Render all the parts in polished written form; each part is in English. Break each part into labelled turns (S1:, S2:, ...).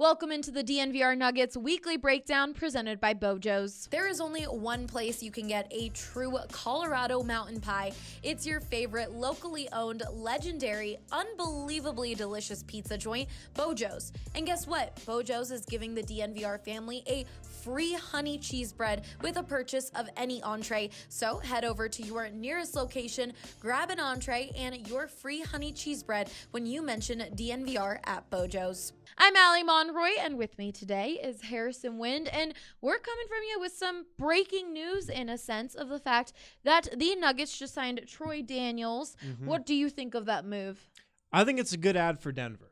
S1: Welcome into the DNVR Nuggets weekly breakdown presented by Bojo's. There is only one place you can get a true Colorado mountain pie. It's your favorite locally owned, legendary, unbelievably delicious pizza joint, Bojo's. And guess what? Bojo's is giving the DNVR family a free honey cheese bread with a purchase of any entree. So head over to your nearest location, grab an entree and your free honey cheese bread when you mention DNVR at Bojo's. I'm Allie Monroy, and with me today is Harrison Wind, and we're coming from you with some breaking news in a sense of the fact that the Nuggets just signed Troy Daniels. What do you think of that move?
S2: I think it's a good ad for Denver.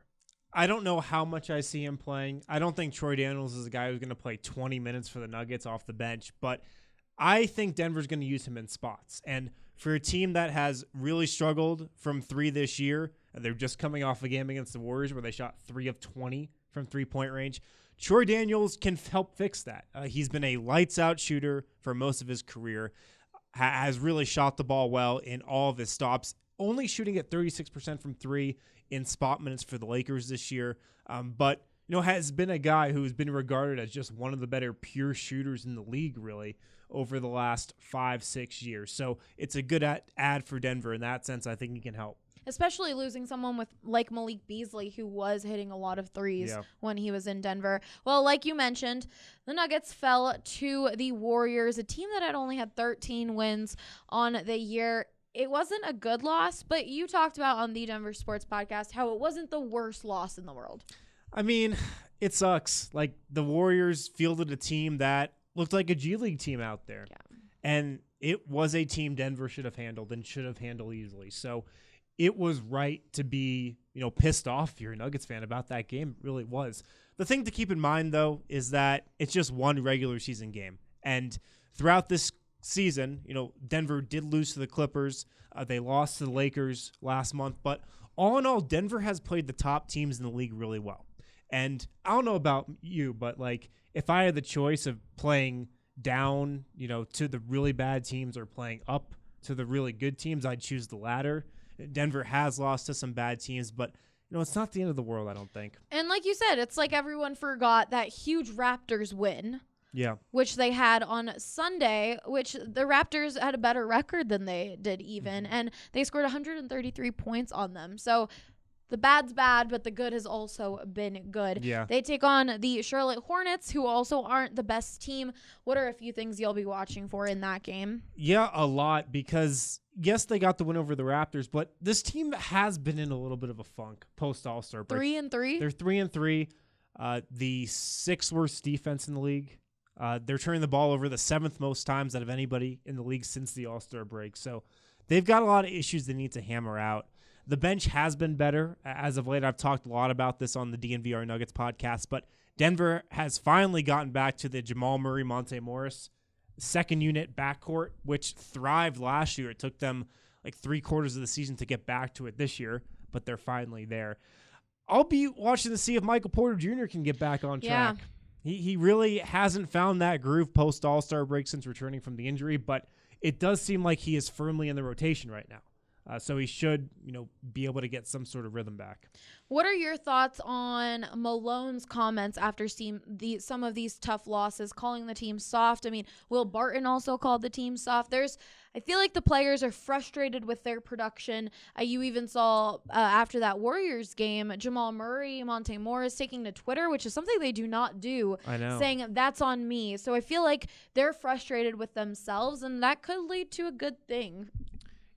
S2: I don't know how much I see him playing. I don't think Troy Daniels is a guy who's going to play 20 minutes for the Nuggets off the bench, but I think Denver's going to use him in spots. And for a team that has really struggled from three this year, they're just coming off a game against the Warriors where they shot 3 of 20 from three-point range. Troy Daniels can help fix that. He's been a lights-out shooter for most of his career, has really shot the ball well in all of his stops, only shooting at 36% from three in spot minutes for the Lakers this year, but has been a guy who's been regarded as just one of the better pure shooters in the league, really, over the last 5-6 years. So it's a good ad for Denver in that sense. I think he can help.
S1: Especially losing someone like Malik Beasley, who was hitting a lot of threes when he was in Denver. Well, like you mentioned, the Nuggets fell to the Warriors, a team that had only had 13 wins on the year. It wasn't a good loss, but you talked about on the Denver Sports Podcast how it wasn't the worst loss in the world.
S2: I mean, it sucks. Like, the Warriors fielded a team that looked like a G League team out there. Yeah. And it was a team Denver should have handled and should have handled easily. So it was right to be, pissed off if you're a Nuggets fan about that game. It really was. The thing to keep in mind, though, is that it's just one regular season game. And throughout this season, Denver did lose to the Clippers. They lost to the Lakers last month. But all in all, Denver has played the top teams in the league really well. And I don't know about you, but if I had the choice of playing down, to the really bad teams or playing up to the really good teams, I'd choose the latter. Denver has lost to some bad teams, but it's not the end of the world, I don't think.
S1: And like you said, it's like everyone forgot that huge Raptors win.
S2: Yeah.
S1: Which they had on Sunday, which the Raptors had a better record than they did even, and they scored 133 points on them. So the bad's bad, but the good has also been good.
S2: Yeah.
S1: They take on the Charlotte Hornets, who also aren't the best team. What are a few things you'll be watching for in that game? Yeah,
S2: a lot, because yes, they got the win over the Raptors, but this team has been in a little bit of a funk post All-Star break.
S1: 3-3?
S2: They're 3-3. The 6th worst defense in the league. They're turning the ball over the 7th most times out of anybody in the league since the All-Star break. So they've got a lot of issues they need to hammer out. The bench has been better as of late. I've talked a lot about this on the DNVR Nuggets podcast, but Denver has finally gotten back to the Jamal Murray, Monte Morris second unit backcourt, which thrived last year. It took them like 3/4 of the season to get back to it this year, but they're finally there. I'll be watching to see if Michael Porter Jr. can get back on track. He really hasn't found that groove post All-Star break since returning from the injury, but it does seem like he is firmly in the rotation right now. So he should, be able to get some sort of rhythm back.
S1: What are your thoughts on Malone's comments after seeing some of these tough losses, calling the team soft? I mean, Will Barton also called the team soft. I feel like the players are frustrated with their production. You even saw after that Warriors game, Jamal Murray, Monte Morris taking to Twitter, which is something they do not do,
S2: I know,
S1: saying that's on me. So I feel like they're frustrated with themselves, and that could lead to a good thing.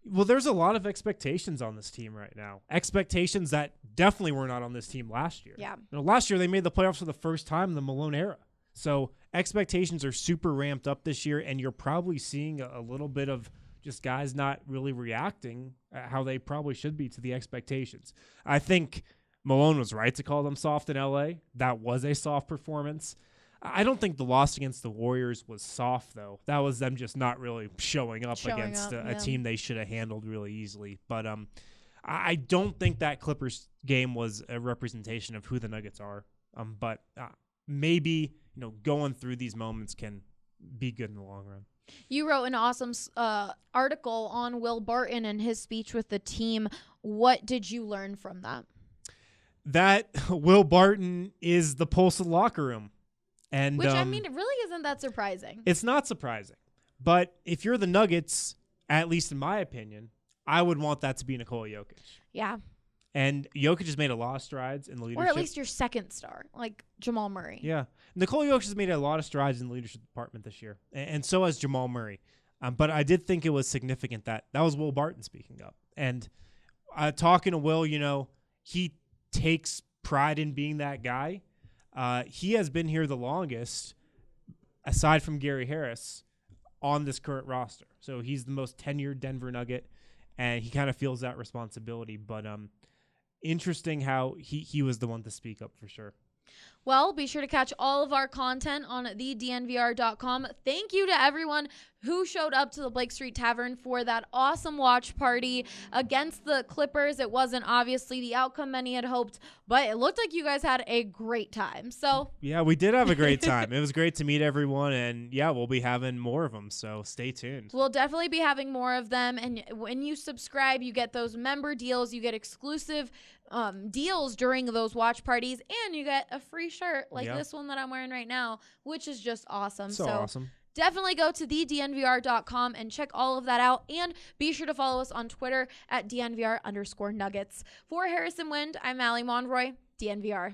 S2: Well, there's a lot of expectations on this team right now. Expectations that definitely were not on this team last year.
S1: Yeah.
S2: Last year they made the playoffs for the first time in the Malone era. So expectations are super ramped up this year, and you're probably seeing a little bit of just guys not really reacting how they probably should be to the expectations. I think Malone was right to call them soft in LA. That was a soft performance. I don't think the loss against the Warriors was soft, though. That was them just not really showing up against a team they should have handled really easily. But I don't think that Clippers game was a representation of who the Nuggets are. But maybe going through these moments can be good in the long run.
S1: You wrote an awesome article on Will Barton and his speech with the team. What did you learn from that?
S2: that Will Barton is the pulse of the locker room. And
S1: which, I mean, it really isn't that surprising.
S2: It's not surprising. But if you're the Nuggets, at least in my opinion, I would want that to be Nikola Jokic.
S1: Yeah.
S2: And Jokic has made a lot of strides in leadership.
S1: Or at least your second star, like Jamal Murray.
S2: Yeah. Nikola Jokic has made a lot of strides in the leadership department this year. And so has Jamal Murray. But I did think it was significant that was Will Barton speaking up. And talking to Will, he takes pride in being that guy. He has been here the longest, aside from Gary Harris, on this current roster. So he's the most tenured Denver Nugget, and he kind of feels that responsibility. But interesting how he was the one to speak up for sure.
S1: Well, be sure to catch all of our content on thednvr.com. Thank you to everyone who showed up to the Blake Street Tavern for that awesome watch party against the Clippers. It wasn't obviously the outcome many had hoped, but it looked like you guys had a great time. So
S2: yeah, we did have a great time. It was great to meet everyone, and yeah, we'll be having more of them, so stay tuned.
S1: We'll definitely be having more of them, and when you subscribe, you get those member deals, you get exclusive deals during those watch parties, and you get a free shirt like this one that I'm wearing right now, which is just awesome.
S2: So awesome.
S1: Definitely go to thednvr.com and check all of that out. And be sure to follow us on Twitter at DNVR_Nuggets. For Harrison Wind, I'm Allie Monroy, DNVR.